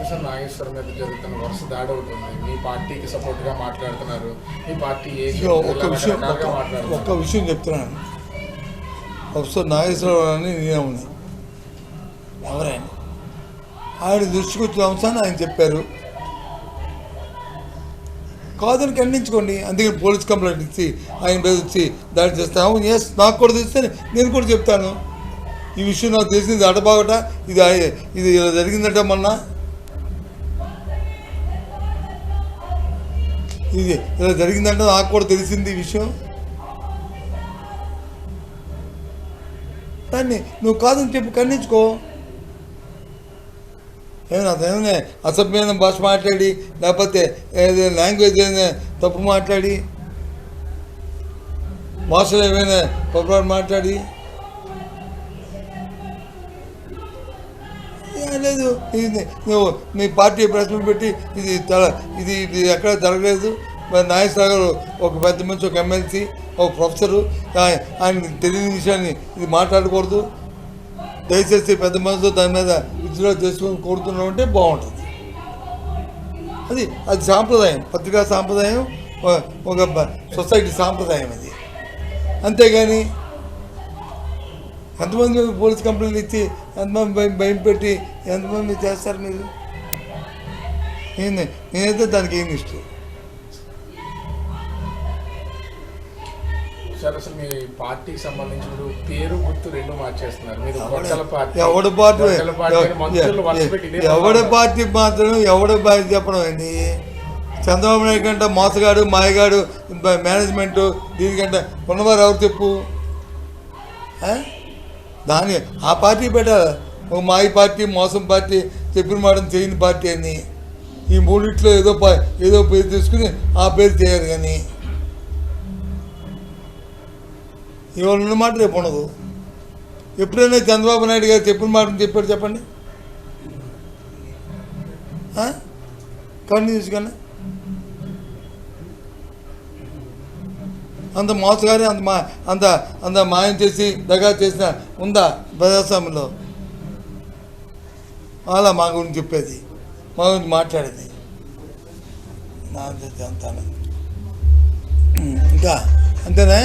Professor Nageswaram మీద జరుగుతున్న వరుస దాడి అవుతుంది. మీ పార్టీకి సపోర్ట్గా మాట్లాడుతున్నారు. మీ పార్టీ ఒక్క విషయం చెప్తున్నాను. ప్రొఫెసర్ నాగేశ్వరరావు అని నేనే ఉన్నా, ఎవరైనా ఆయన దృష్టికి వచ్చిన అంశాన్ని ఆయన చెప్పారు, కాదని ఖండించుకోండి. అందుకని పోలీస్ కంప్లైంట్ ఇచ్చి ఆయన మీద వచ్చి దాడి చేస్తాను. ఎస్, నాకు కూడా తెలిస్తే నేను కూడా చెప్తాను. ఈ విషయం నాకు తెలిసింది అడబాగట, ఇది ఇలా జరిగిందట, మొన్న ఇది ఇలా జరిగిందంటే నాకు కూడా తెలిసింది ఈ విషయం. దాన్ని నువ్వు కాదని చెప్పి ఖండించుకో. ఏమైనా అసభ్యమైన భాష మాట్లాడి, లేకపోతే ఏదైనా లాంగ్వేజ్ ఏదైనా తప్పు మాట్లాడి, భాషలో ఏమైనా పొరపాటు మాట్లాడి, లేదు నువ్వు మీ పార్టీ ప్రశ్న పెట్టి ఇది ఎక్కడ జరగలేదు. నాగేశ్వర గారు ఒక పెద్ద మనిషి, ఒక ఎమ్మెల్సీ, ఒక ప్రొఫెసరు, ఆయన తెలియని విషయాన్ని ఇది మాట్లాడకూడదు. దయచేసి పెద్ద మనసుతో దాని మీద విద్యులో చేసుకొని కోరుతున్నాం అంటే బాగుంటుంది. అది సాంప్రదాయం, పత్రికా సాంప్రదాయం, ఒక సొసైటీ సాంప్రదాయం అది. అంతేగాని ఎంతమంది పోలీస్ కంప్లైంట్ ఇచ్చి ఎంతమంది భయం పెట్టి ఎంతమంది చేస్తారు మీరు? నేనైతే దానికి ఏమి ఇష్టం. సార్, అసలు మీ పార్టీకి సంబంధించిన పేరు గుర్తు రెండు మార్చేస్తున్నారు. ఎవడి పార్టీ మాత్రం ఎవడి పార్టీ చెప్పడం ఏంటి? చంద్రబాబు నాయుడు కంటే మోసగాడు, మాయగాడు మేనేజ్మెంట్, దీనికంటే ఉన్నవారు ఎవరు చెప్పు? దాన్ని ఆ పార్టీ పెట్టాలి. ఒక మాయ పార్టీ, మోసం పార్టీ, చెప్పిన మాట చేయని పార్టీ అని ఈ మూడిట్లో ఏదో పేరు తీసుకుని ఆ పేరు చేయాలి. కానీ ఇవాళ ఉన్న మాట రేపు ఉండదు. ఎప్పుడైనా చంద్రబాబు నాయుడు గారు చెప్పిన మాటను చెప్పాడు చెప్పండి? కన్ను తీసుకన్నా అంత మోసగారి అంత మాయం చేసి దగా చేసిన ఉందా ప్రజాస్వామ్యంలో? అలా మా గురించి చెప్పేది, మా గురించి మాట్లాడేది నా అంతా ఇంకా అంతేనా?